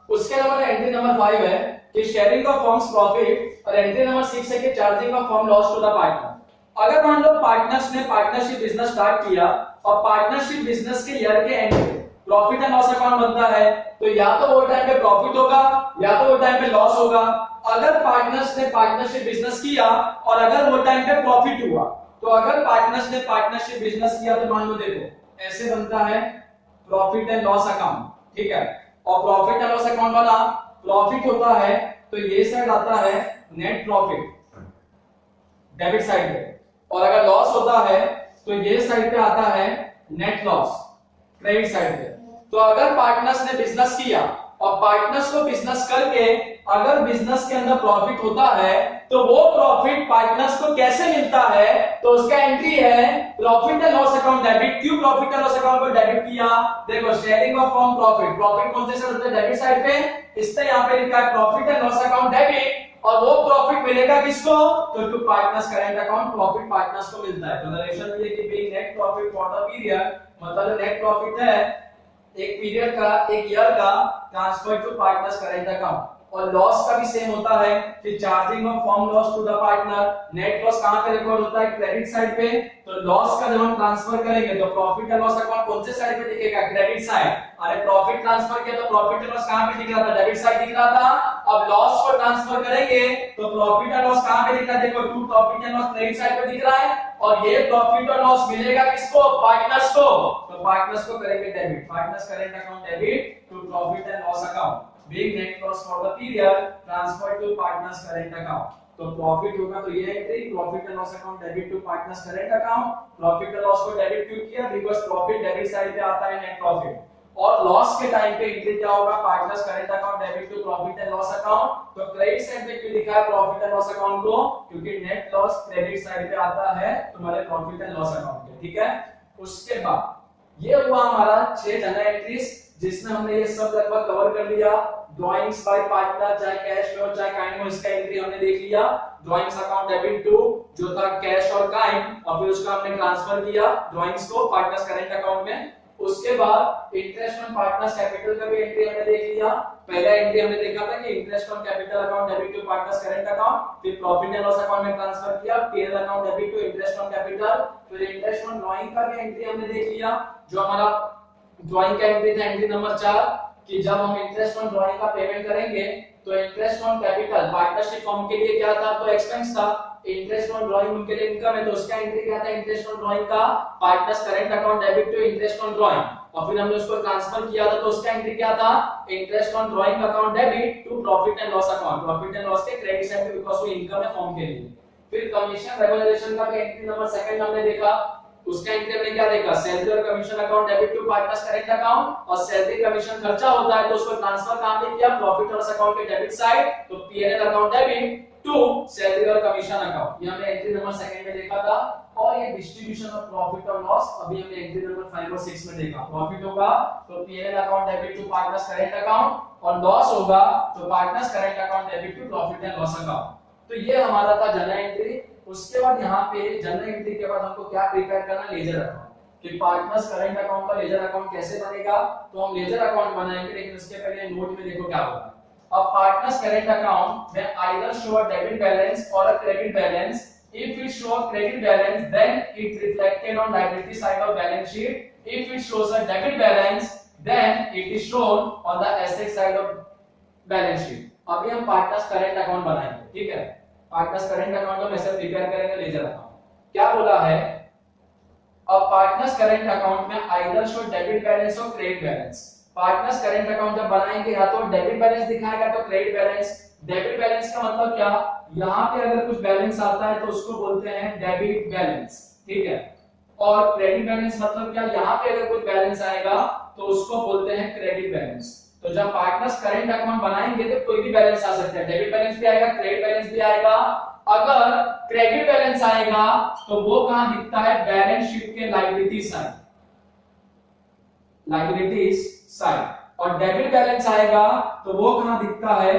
उसके अलावा एंट्री नंबर 5 है कि शेयरिंग ऑफ फर्म्स प्रॉफिट, और एंट्री नंबर 6 है कि charging of firm loss to the partner. अगर मान लो पार्टनर्स ने पार्टनरशिप बिजनेस स्टार्ट किया और पार्टनरशिप बिजनेस के ईयर के एंड पे प्रॉफिट एंड लॉस अकाउंट बनता है, तो या तो वो टाइम पे प्रॉफिट होगा या तो वो टाइम पे लॉस होगा। अगर पार्टनर्स ने पार्टनरशिप बिजनेस किया और अगर वो टाइम पे प्रॉफिट हुआ, तो अगर पार्टनर्स ने पार्टनरशिप बिजनेस किया तो मान लो देखो ऐसे बनता है प्रॉफिट एंड लॉस अकाउंट, ठीक है। और प्रॉफिट एंड लॉस अकाउंट वाला प्रॉफिट होता है तो ये साइड आता है नेट प्रॉफिट डेबिट साइड पे, और अगर लॉस होता है तो ये साइड पे आता है नेट लॉस क्रेडिट साइड पे। तो अगर पार्टनर्स ने बिजनेस किया और पार्टनर्स को बिजनेस करके अगर बिजनेस के अंदर प्रॉफिट होता है, तो वो प्रॉफिट पार्टनर्स को कैसे मिलता है, तो उसका एंट्री है profit and loss account debit. क्यों प्रॉफिट एंड लॉस अकाउंट को डेबिट किया, देखो sharing of firm profit, profit कौन से साइड होता है, डेबिट साइड पे, इसलिए यहां पे लिखा है profit and loss account debit, और वो प्रॉफिट मिलेगा किसको, तो to partners current account, profit partners को मिलता है। तो नरेशन में ये कि being net profit for the period, मतलब नेट प्रॉफिट है एक पीरियड का, एक ईयर का, transfer to partners current account. और लॉस का भी सेम होता है कि charging of firm loss to the partner. Net loss कहां पे रिकॉर्ड होता है? क्रेडिट साइड पे। तो लॉस का जब हम ट्रांसफर करेंगे तो प्रॉफिट एंड लॉस अकाउंट कौन से साइड पे दिखेगा? Credit side. अरे प्रॉफिट ट्रांसफर किया तो प्रॉफिट एंड लॉस कहां पे दिख रहा था? डेबिट साइड दिख रहा था। अब लॉस को ट्रांसफर करेंगे तो प्रॉफिट एंड लॉस कहां पे दिख रहा है? देखो to profit and loss credit side पे दिख रहा है और ये प्रॉफिट और लॉस मिलेगा किसको? पार्टनर्स को। तो पार्टनर्स को करेंगे debit, partners current account debit to profit and loss account. Being net loss for the period transfer to partners current account. तो प्रॉफिट होगा तो ये entry profit and loss account debit to partners current account. Profit और loss को debit क्यों किया? Because profit debit side पे आता है नेट प्रॉफिट। और लॉस के टाइम पे एंट्री क्या होगा? Partners current account debit to profit and loss account. तो क्रेडिट साइड पे क्यों लिखा है प्रॉफिट एंड लॉस अकाउंट को? क्योंकि नेट लॉस क्रेडिट साइड पे आता है तुम्हारे प्रॉफिट एंड लॉस अकाउंट पे। ठीक है, उसके बाद ये हुआ हमारा 6 जनरल एंट्रीज जिसमें हमने ये सब लगभग कवर कर लिया। ड्राइंग्स बाय पार्टनर, चाहे कैश में हो चाहे काइंड में, इसका एंट्री हमने देख लिया। ड्राइंग्स अकाउंट डेबिट टू जो था कैश और काइंड, और फिर उसका हमने ट्रांसफर किया ड्राइंग्स को पार्टनर्स करेंट अकाउंट में। उसके बाद इंटरेस्ट ऑन पार्टनर्स कैपिटल का भी एंट्री हमने देख लिया। पहला एंट्री हमने देखा था कि interest on capital account debit to partners current account, फिर प्रॉफिट एंड लॉस अकाउंट में ट्रांसफर किया, PL account debit to interest on capital, फिर इंटरेस्ट ऑन ड्राइंग का भी एंट्री हमने देख लिया। जो हमारा ड्राइंग का एंट्री था एंट्री नंबर 4 कि जब हम इंटरेस्ट ऑन ड्राइंग का पेमेंट करेंगे तो interest on capital partnership firm के लिए क्या था? तो एक्सपेंस था। इंटरेस्ट ऑन ड्राइंग उनके लिए इनकम है तो उसका एंट्री क्या था? इंटरेस्ट ऑन ड्राइंग का partners current account debit to interest on drawing, और फिर हमने उसको ट्रांसफर किया था तो उसका एंट्री क्या था? Interest on drawing account debit to profit and loss account, profit and loss के क्रेडिट साइड पे बिकॉज़ वो इनकम है फॉर्म के लिए। फिर कमीशन रेवल्यूशन का भी एंट्री नंबर 2 हमने देखा। उसका एंट्री हमने क्या देखा? सैलरी और commission account debit to partners current account, और सैलरी कमीशन खर्चा होता है तो उसको ट्रांसफर कहां पे किया? प्रॉफिट और लॉस अकाउंट के डेबिट साइड, तो PNL account debit to salary और कमीशन अकाउंट। ये हमने एंट्री नंबर 2 में देखा था। और ये डिस्ट्रीब्यूशन ऑफ प्रॉफिट और लॉस अभी हमने एंट्री नंबर 5 और 6 में देखा। प्रॉफिट होगा तो PNL account debit to partners current account, और लॉस होगा तो partners current account debit to profit and loss account. तो ये हमारा था जनरल एंट्री। उसके बाद यहाँ पे जनरल एंट्री के बाद हमको क्या प्रिपेयर करना? Ledger account. कि पार्टनर्स करंट अकाउंट का लेजर अकाउंट कैसे बनेगा? तो हम लेजर अकाउंट बनाएंगे, लेकिन उसके पहले नोट में देखो क्या होगा। अब पार्टनर्स करंट अकाउंट में either show a debit balance और a credit balance. If it shows credit balance, then it reflected on liability side of balance sheet. If it shows a debit balance, then it is shown on the asset side of balance sheet. अभी हम partners current account बनाएंगे, ठीक है? Partners current account को कैसे prepare करेंगे? Ledger account. क्या बोला है? अब पार्टनर्स करंट अकाउंट में आइदर शो डेबिट बैलेंस और credit balance. Partners current account जब बनाएंगे या तो डेबिट बैलेंस दिखाएगा तो क्रेडिट बैलेंस। डेबिट बैलेंस का मतलब क्या? यहाँ पे अगर कुछ बैलेंस आता है तो उसको बोलते हैं डेबिट बैलेंस, ठीक है? और क्रेडिट बैलेंस मतलब क्या? यहाँ पे अगर कुछ बैलेंस आएगा तो उसको बोलते हैं क्रेडिट बैलेंस। तो जब पार्टनर्स करंट अकाउंट बनाएंगे तो कोई भी बैलेंस आ सकता है, डेबिट बैलेंस भी आएगा, क्रेडिट बैलेंस भी आएगा। अगर क्रेडिट बैलेंस आएगा तो वो कहां दिखता है? बैलेंस शीट के लायबिलिटी साइड, लायबिलिटीज साइड। और डेबिट बैलेंस आएगा तो वो कहां दिखता है?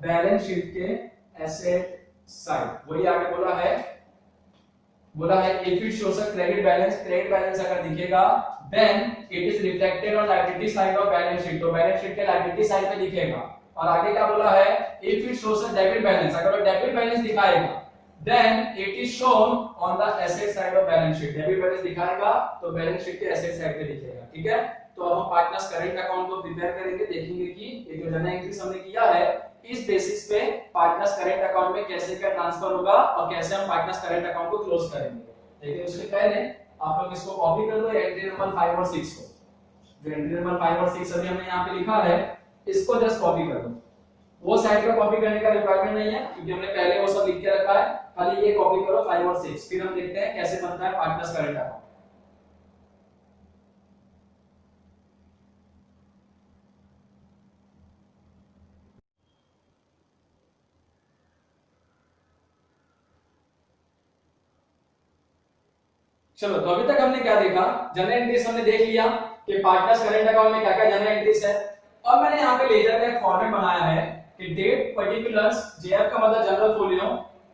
बैलेंस शीट के एसेट साइड। वही आगे बोला है if it shows a credit balance, credit balance अगर दिखेगा then it is reflected on liability side of balance sheet, तो बैलेंस शीट के लायबिलिटी साइड पे दिखेगा। और आगे क्या बोला है? If it shows a debit balance, अगर वो डेबिट बैलेंस दिखाएगा then it is shown on the asset side of balance sheet, debit balance दिखाएगा तो बैलेंस शीट के एसेट साइड पे दिखेगा, ठीक है? तो अब हम पार्टनर्स करंट अकाउंट को प्रिपेयर करेंगे, देखेंगे कि ये जो जनरल एंट्रीज हमने किया है इस बेसिस पे पार्टनर्स करंट अकाउंट में कैसे क्या ट्रांसफर होगा और कैसे हम पार्टनर्स करंट अकाउंट को क्लोज करेंगे। लेकिन उससे पहले आप लोग इसको कॉपी कर लो एंट्री नंबर 5 और 6 को। जो एंट्री नंबर 5 और 6 अभी हमने यहाँ पे लिखा है इसको जस्ट कॉपी कर लो। वो साइड का कॉपी करने का रिक्वायरमेंट नहीं है क्योंकि हमने पहले वो सब लिख के रखा है, खाली ये कॉपी करो 5 और 6। फिर हम देखते हैं कैसे बनता है पार्टनर्स करंट अकाउंट। चलो, तो अभी तक हमने क्या देखा? जनरल एंट्रीज हमने देख लिया कि पार्टनर्स करंट अकाउंट में क्या-क्या जनरल एंट्रीज है। अब मैंने यहाँ पे लेजर का एक फॉर्मेट बनाया है कि डेट पर्टिकुलर्स, जेएफ का मतलब general folio,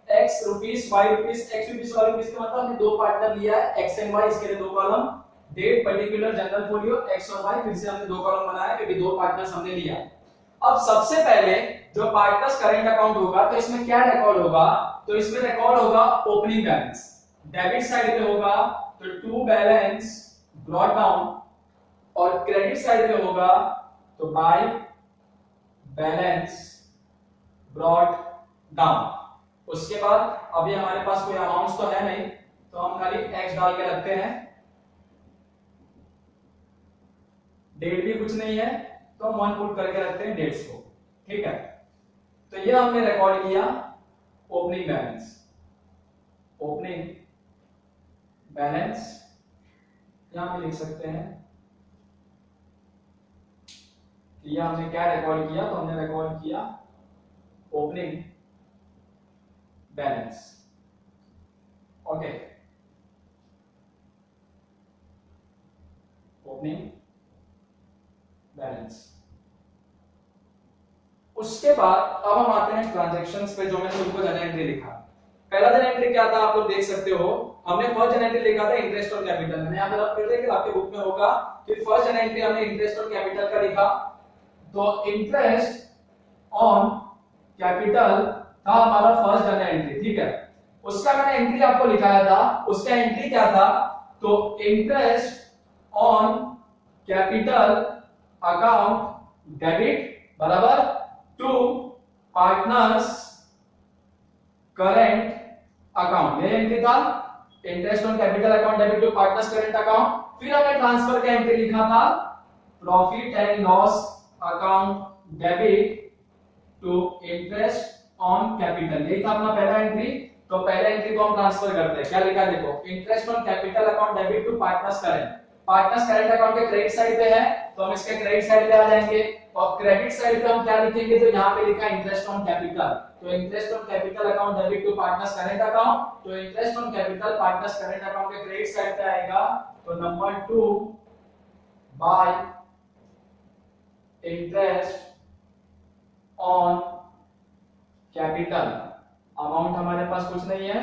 x rupees, y rupees, x rupees, y rupees का मतलब हमने दो पार्टनर लिया है x एंड y, इसके लिए दो column. Date particular journal folio x और y, फिर से हमने दो कॉलम बनाया क्योंकि दो पार्टनर्स हमने लिया। अब सबसे पहले जो पार्टनर्स करंट अकाउंट होगा तो इसमें क्या रिकॉर्ड होगा, तो इसमें रिकॉर्ड होगा ओपनिंग बैलेंस, डेबिट साइड पे होगा तो टू बैलेंस ब्रॉट डाउन, और क्रेडिट साइड पे होगा तो बाय बैलेंस ब्रॉट डाउन। उसके बाद अभी हमारे पास कोई अमाउंट्स तो है नहीं, तो हम खाली एक्स डाल के रखते हैं, डेट भी कुछ नहीं है तो हम 1 पुट करके रखते हैं डेट्स को, ठीक है। तो ये हमने रिकॉर्ड किया ओपनिंग बैलेंस, ओपनिंग बैलेंस यहां पे लिख सकते हैं कि ये हमने क्या रिकॉर्ड किया, तो हमने रिकॉर्ड किया opening balance, okay, opening balance. उसके बाद अब हम आते हैं ट्रांजैक्शंस पे, जो मैंने तुमको जनरल एंट्री लिखा। पहला जनरल एंट्री क्या था आप लोग देख सकते हो, हमने फर्स्ट जनरल एंट्री लिखा था इंटरेस्ट ऑन कैपिटल। मैंने यहां पे रख कर दिया कि आपके बुक में होगा कि फर्स्ट जनरल एंट्री हमने इंटरेस्ट ऑन कैपिटल का लिखा, तो इंटरेस्ट ऑन कैपिटल था हमारा फर्स्ट जनरल एंट्री, ठीक है। उसका मैंने एंट्री आपको लिखाया था, उसका एंट्री क्या था, तो interest on capital account debit बराबर टू पार्टनर्स करंट अकाउंट, ये एंट्री था interest on capital account debit to partners current account. फिर हमने ट्रांसफर का एंट्री लिखा था profit and loss account debit to interest on capital, यही था अपना पहला एंट्री। तो पहले एंट्री को हम ट्रांसफर करते हैं, क्या लिखा है देखो, interest on capital account debit to partners current, partners current account के क्रेडिट साइड पे है तो हम इसके क्रेडिट साइड पे आ जाएंगे, और क्रेडिट साइड पे हम क्या लिखेंगे, तो यहाँ पे लिखा है इंटरेस्ट ऑन कैपिटल, तो interest on capital account debit to partners current account, तो interest on capital partners current account के क्रेडिट साइड पे आएगा, तो number 2 by interest on capital. Amount हमारे पास कुछ नहीं है,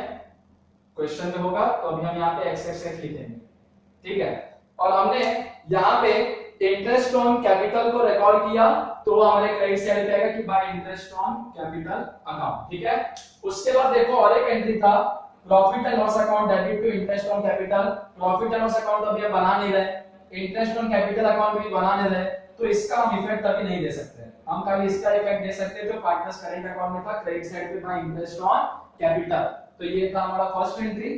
क्वेश्चन में होगा तो अभी हम यहाँ पे एक्स लिखेंगे, ठीक है। और हमने यहाँ पे इंटरेस्ट ऑन कैपिटल को रिकॉर्ड किया तो वो हमारे क्रेडिट साइड पे आएगा कि by interest on capital account, ठीक है। उसके बाद देखो और एक एंट्री था profit and loss account debit to interest on capital. Profit and loss account अभी हम बना नहीं रहे, इंटरेस्ट ऑन कैपिटल अकाउंट भी बना नहीं रहे, तो इसका हम इफेक्ट अभी नहीं दे सकते, हम खाली इसका इफेक्ट दे सकते हैं जो पार्टनर्स करंट अकाउंट में था क्रेडिट साइड पे बाय इंटरेस्ट ऑन कैपिटल। तो ये था हमारा फर्स्ट एंट्री।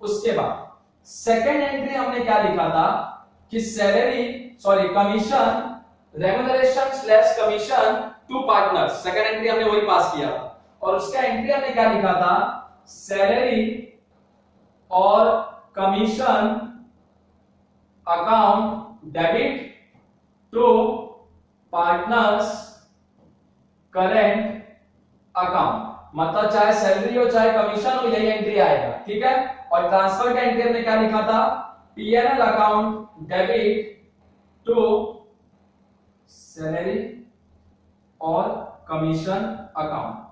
उसके बाद सेकंड एंट्री हमने क्या लिखा था कि commission remuneration slash commission to partners, second entry हमने वही पास किया था, और उसका एंट्री हमने क्या लिखा था, सैलरी और commission account debit to partners current account, मतलब चाहे सैलरी हो चाहे कमीशन हो यही एंट्री आएगा, ठीक है। और ट्रांसफर का एंट्री हमने क्या लिखा था, PNL account debit to salary और कमीशन अकाउंट।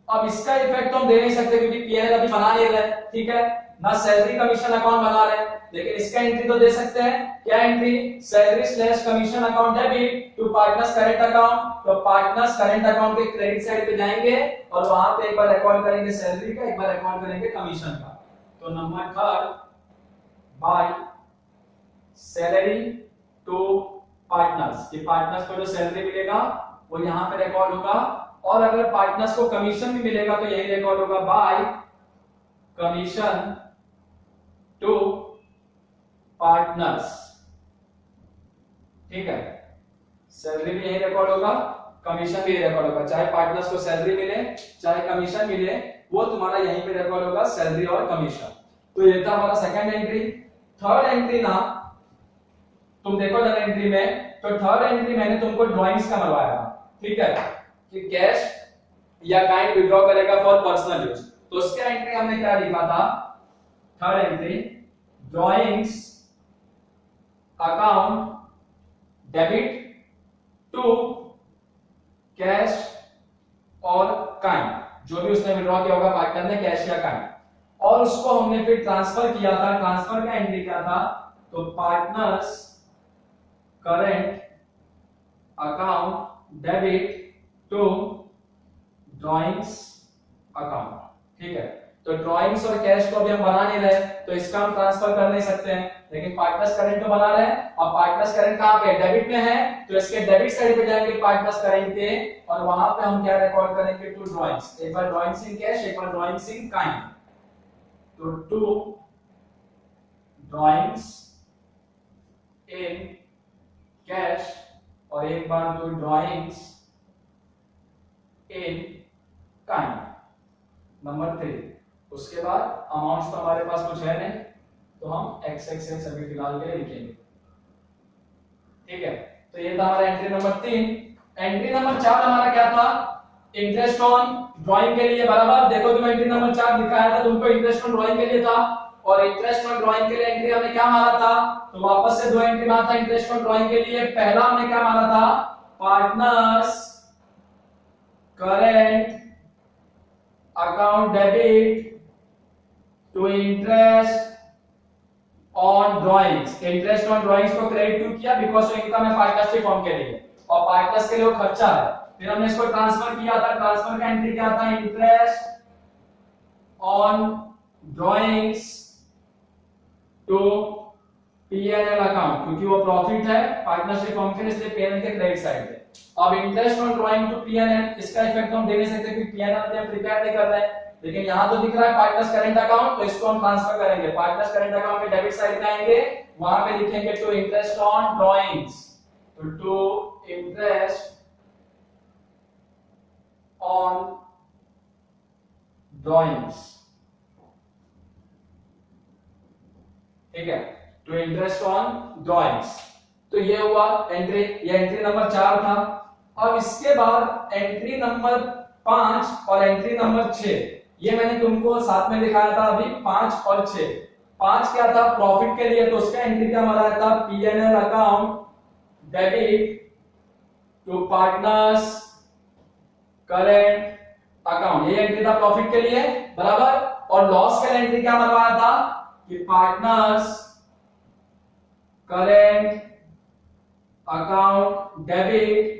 अब इसका इफेक्ट तो हम दे नहीं सकते क्योंकि पीएनएल अभी बना नहीं रहे, ठीक है, ना सैलरी कमीशन अकाउंट बना रहे, लेकिन इसका एंट्री तो दे सकते हैं, क्या entry, salary slash commission account debit to partners current account. तो पार्टनर्स करंट अकाउंट के क्रेडिट साइड पे जाएंगे और वहां पे एक बार रिकॉर्ड करेंगे सैलरी का, एक बार रिकॉर्ड करेंगे कमीशन का। तो number 3 by salary to partners, ये पार्टनर्स को जो सैलरी मिलेगा वो यहां पे रिकॉर्ड होगा, और अगर पार्टनर्स को कमीशन भी मिलेगा तो यही रिकॉर्ड होगा बाय कमीशन टू पार्टनर्स, ठीक है। सैलरी भी यही रिकॉर्ड होगा, कमीशन भी यही रिकॉर्ड होगा, चाहे पार्टनर्स को सैलरी मिले चाहे कमीशन मिले वो तुम्हारा यहीं पे रिकॉर्ड होगा, सैलरी और कमीशन। तो ये था हमारा सेकंड एंट्री। थर्ड एंट्री ना तुम देखो जनरल एंट्री में, तो थर्ड एंट्री मैंने तुमको ड्राइंग्स का बनवाया था, ठीक है, कि कैश या काइंड विड्रॉ करेगा फॉर पर्सनल यूज। तो उसका एंट्री हमने क्या लिखा था, third entry drawings account debit to cash और काइंड, जो भी उसने विड्रॉ किया होगा पार्टनर ने, कैश या काइंड, और उसको हमने फिर ट्रांसफर किया था। ट्रांसफर का एंट्री क्या था, तो partners current account debit to drawings account. ठीक है, तो ड्रॉइंग्स और कैश को अभी हम बना नहीं रहे, तो इसका हम ट्रांसफर कर नहीं सकते हैं, लेकिन पार्टनर्स करंट तो बना रहे हैं। और पार्टनर्स करंट कहां पे, डेबिट में है, तो इसके डेबिट साइड पे जाएंगे पार्टनर्स करंट के, और वहां पे हम क्या रिकॉर्ड करेंगे, टू ड्रॉइंग्स। एक बार ड्रॉइंग्स इन कैश, एक बार ड्रॉइंग्स इन काइंड। तो टू ड्रॉइंग्स इन कैश और एक बार to drawings in kind. Number 3, उसके बाद अमाउंट्स तो हमारे पास कुछ है नहीं, तो हम XXX अभी फिलहाल के लिए लिखेंगे। ठीक है, तो ये था हमारा एंट्री नंबर 3। एंट्री नंबर 4 हमारा क्या था, इंटरेस्ट ऑन ड्राइंग के लिए, बराबर। देखो तुम एंट्री नंबर 4 दिखाया था तुमको, इंटरेस्ट ऑन ड्राइंग के लिए था, और इंटरेस्ट ऑन ड्राइंग के लिए एंट्री हमने क्या मारा था, तो वापस से दो एंट्री मारा था इंटरेस्ट ऑन ड्राइंग के लिए। पहला हमने क्या मारा था, partners current account debit to interest on drawings. Interest on drawings को क्रेडिट टू किया बिकॉज़ इनकम है पार्टनरशिप फॉर्म के लिए, और पार्टनर्स के लिए वो खर्चा है। फिर हमने इसको ट्रांसफर किया था, ट्रांसफर का एंट्री क्या था, interest on drawings to P&L account, क्योंकि वो प्रॉफिट है पार्टनरशिप फॉर्म के लिए, इसलिए P&L के क्रेडिट साइड पे। अब interest on drawing to P&L, इसका इफेक्ट हम दे नहीं सकते क्योंकि P&L में प्रिपेयर नहीं कर रहे हैं, लेकिन यहां तो दिख रहा है पार्टनर्स करंट अकाउंट, तो इसको हम ट्रांसफर करेंगे। पार्टनर्स करंट अकाउंट में डेबिट साइड पे आएंगे, वहां पे लिखेंगे टू इंटरेस्ट ऑन ड्राइंग्स, तो टू इंटरेस्ट ऑन ड्राइंग्स। ठीक है, टू इंटरेस्ट ऑन ड्राइंग्स। तो ये हुआ एंट्री, ये एंट्री नंबर 4 था। अब इसके बाद एंट्री नंबर 5 और एंट्री नंबर 6, ये मैंने तुमको साथ में दिखाया था अभी, 5 और 6। 5 क्या था, प्रॉफिट के लिए, तो उसका एंट्री क्या हमारा था, P&L account debit to partners current account, ये एंट्री था प्रॉफिट के लिए, बराबर। और लॉस का एंट्री क्या बनवाया था कि partners current account debit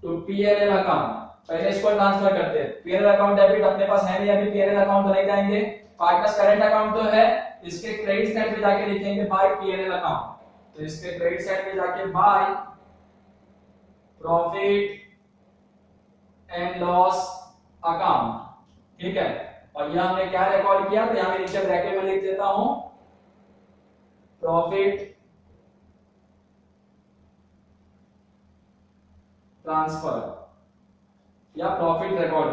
to P&L account. पहले इसको ट्रांसफर करते हैं, P&L अकाउंट डेबिट अपने पास है नहीं अभी, P&L अकाउंट तो नहीं जाएंगे, पार्टनर्स करंट अकाउंट तो है, इसके क्रेडिट साइड पे जाके लिखेंगे बाय P&L अकाउंट, तो इसके क्रेडिट साइड पे जाके by profit and loss account. ठीक है, और यहां हमने क्या रिकॉर्ड किया, तो यहां मैं नीचे ब्रैकेट में लिख देता हूं प्रॉफिट ट्रांसफर या प्रॉफिट रिकॉर्ड,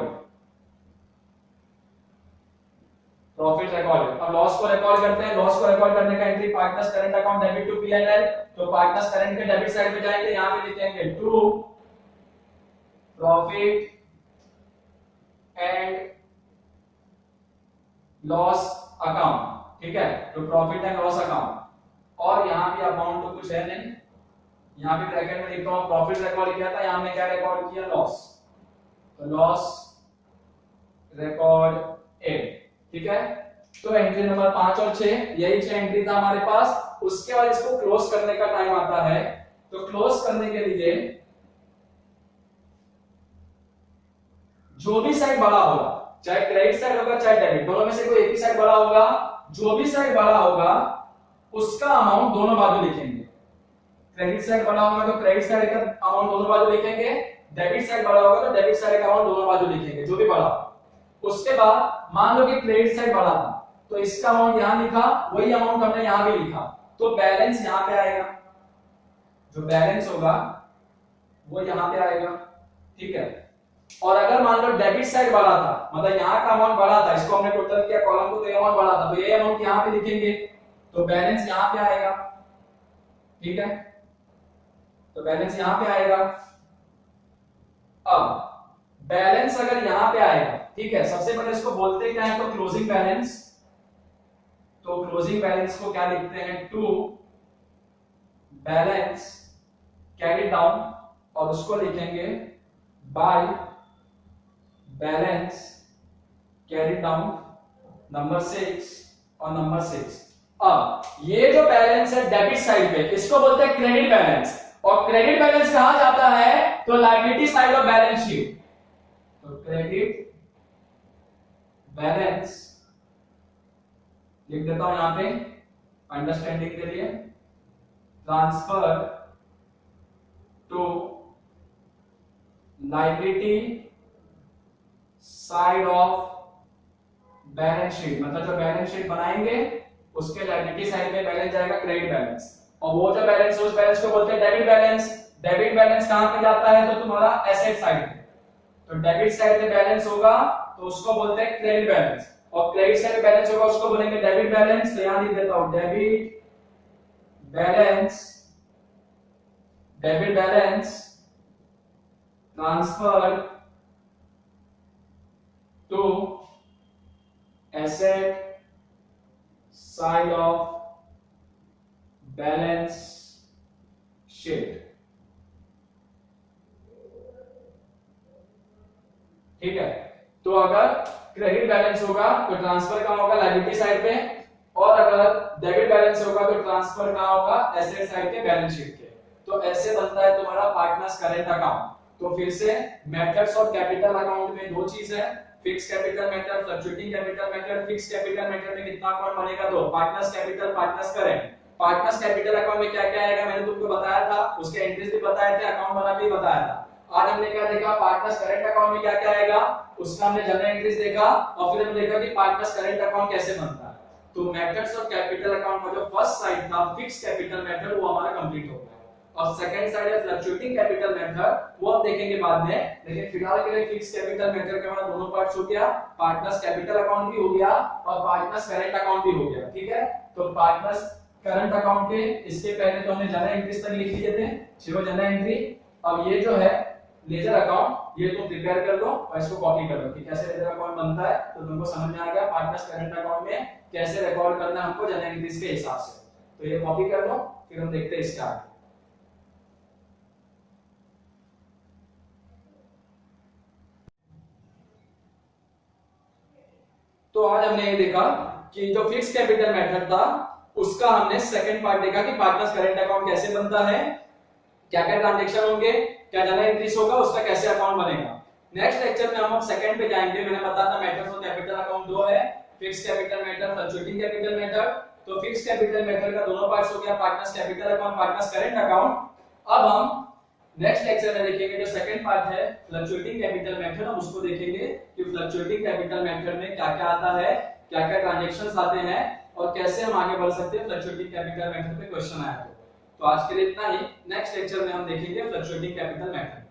प्रॉफिट रिकॉर्ड। अब लॉस को रिकॉर्ड करते हैं, लॉस को रिकॉर्ड करने का entry partners current account debit to P&L, तो पार्टनर्स करंट के डेबिट साइड पे जाएंगे, यहां पे लिखेंगे to profit and loss account. ठीक है, तो प्रॉफिट एंड लॉस अकाउंट, और यहां भी अमाउंट तो कुछ है नहीं, यहां भी ब्रैकेट में लिखता हूं प्रॉफिट रिकॉर्ड किया था, यहां हमने क्या रिकॉर्ड किया, लॉस, तो लॉस रिकॉर्ड ए। ठीक है, तो एंट्री नंबर 5 और 6, यही 6 एंट्री था हमारे पास। उसके बाद इसको क्लोज करने का टाइम आता है, तो क्लोज करने के लिए जो भी साइड बड़ा होगा, चाहे क्रेडिट साइड होगा चाहे डेबिट, दोनों में से कोई एक ही साइड बड़ा होगा, जो भी साइड बड़ा होगा उसका अमाउंट दोनों बाजू लिखेंगे। क्रेडिट साइड बड़ा होगा तो क्रेडिट साइड का अमाउंट दोनों बाजू लिखेंगे, डेबिट साइड बड़ा होगा तो डेबिट साइड का अमाउंट दोनों बाजू लिखेंगे, जो भी बड़ा। उसके बाद मान लो कि क्रेडिट साइड बड़ा था, तो इसका अमाउंट यहां लिखा, वही अमाउंट हमने यहां भी लिखा, तो बैलेंस यहां पे आएगा, जो बैलेंस होगा वो यहां पे आएगा। ठीक है, और अगर मान लो डेबिट साइड बड़ा था, मतलब यहां का अमाउंट बड़ा था, इसको हमने टोटल किया कॉलम को, तो ये अमाउंट बड़ा था, तो ये अमाउंट यहां पे लिखेंगे, तो बैलेंस यहां पे आएगा। ठीक है, तो बैलेंस यहां पे आएगा। अब बैलेंस अगर यहां पे आएगा, ठीक है, सबसे पहले इसको बोलते क्या है, तो क्लोजिंग बैलेंस। तो क्लोजिंग बैलेंस को क्या लिखते हैं, टू बैलेंस कैरी डाउन, और उसको लिखेंगे by balance carry down number 6 और नंबर 6। अब ये जो बैलेंस है डेबिट साइड पे, इसको बोलते हैं क्रेडिट बैलेंस, और क्रेडिट बैलेंस कहां जाता है? तो liability side of balance sheet. तो क्रेडिट बैलेंस लिख देता हूं यहां पे अंडरस्टैंडिंग के लिए, transfer to liability side of balance sheet, मतलब जो बैलेंस शीट बनाएंगे उसके लायबिलिटी साइड में बैलेंस जाएगा क्रेडिट बैलेंस, और वो जो बैलेंस उस बैलेंस को बोलते हैं डेबिट बैलेंस। डेबिट बैलेंस कहां पे जाता है? तो तुम्हारा एसेट साइड पे। तो डेबिट साइड में बैलेंस होगा तो उसको बोलते हैं क्रेडिट बैलेंस, और क्रेडिट साइड में बैलेंस होगा उसको बोलेंगे डेबिट बैलेंस। तो यहां लिख देता हूं debit balance, debit balance transfer to asset side of balance sheet. ठीक है, तो अगर क्रेडिट बैलेंस होगा तो ट्रांसफर कहां होगा? लायबिलिटी साइड पे, और अगर डेबिट बैलेंस होगा तो ट्रांसफर कहां होगा? एसेट साइड के बैलेंस शीट के। तो ऐसे बनता है तुम्हारा पार्टनर्स करेंट अकाउंट। तो फिर से मेथड्स ऑफ कैपिटल अकाउंट में दो चीज है, fix capital method, fluctuating capital method. Fix capital method में कितना अकाउंट बनेगा? दो, partners capital, partners current. Partners capital account में क्या क्या आएगा मैंने तुमको बताया था, उसके एंट्रीज भी बताए थे, अकाउंट बना के बताया था। आज हमने क्या देखा? पार्टनर्स करेंट अकाउंट में क्या क्या आएगा उसका हमने जनरल एंट्रीज देखा, और फिर हमने देखा कि पार्टनर्स करेंट अकाउंट कैसे बनता है। तो मेथड्स ऑफ कैपिटल अकाउंट का जो फर्स्ट साइड था फिक्स कैपिटल मेथड, वो हमारा कंप्लीट हो गया, और सेकंड साइड है फ्लक्चुएटिंग कैपिटल मेथड, वो हम देखेंगे बाद में। लेकिन फिलहाल के लिए फिक्स कैपिटल मेथड के हमारा दोनों पार्ट्स हो गया, पार्टनर्स कैपिटल अकाउंट भी हो गया और पार्टनर्स करेंट अकाउंट भी हो गया। ठीक है, तो पार्टनर्स करंट अकाउंट के इसके पहले तो हमने जनरल एंट्रीज तक लिख लिए थे, 6 जनरल एंट्री। अब ये जो है लेजर अकाउंट, ये तुम प्रिपेयर कर लो और इसको कॉपी कर लो कि कैसे लेजर अकाउंट बनता है, तो तुमको समझ में आ गया पार्टनर्स करंट अकाउंट में कैसे रिकॉर्ड करना है हमको जनरल एंट्रीज के हिसाब से। तो ये कॉपी कर लो, फिर हम देखते हैं इसके आगे। तो आज हमने ये देखा कि जो फिक्स कैपिटल मेथड था उसका हमने सेकंड पार्ट देखा कि पार्टनर्स करंट अकाउंट कैसे बनता है, क्या क्या ट्रांजैक्शन होंगे, क्या जनरल एंट्रीज होगा, उसका कैसे अकाउंट बनेगा। नेक्स्ट लेक्चर में हम सेकंड पे जाएंगे। मैंने बताया था मेथड्स ऑफ कैपिटल अकाउंट दो है, fix capital method, fluctuating capital method. तो फिक्स कैपिटल मेथड का दोनों पार्ट्स हो गया, partners capital account, partners current account. अब हम नेक्स्ट लेक्चर में देखेंगे जो सेकंड पार्ट है फ्लक्चुएटिंग कैपिटल मेथड, हम उसको देखेंगे कि फ्लक्चुएटिंग कैपिटल मेथड में क्या क्या आता है, क्या क्या ट्रांजैक्शंस आते हैं और कैसे हम आगे बढ़ सकते हैं फ्लक्चुएटिंग कैपिटल मेथड पे क्वेश्चन आया तो आज के लिए इतना ही। नेक्स्ट लेक्चर में हम देखेंगे फ्लक्चुएटिंग कैपिटल मेथड।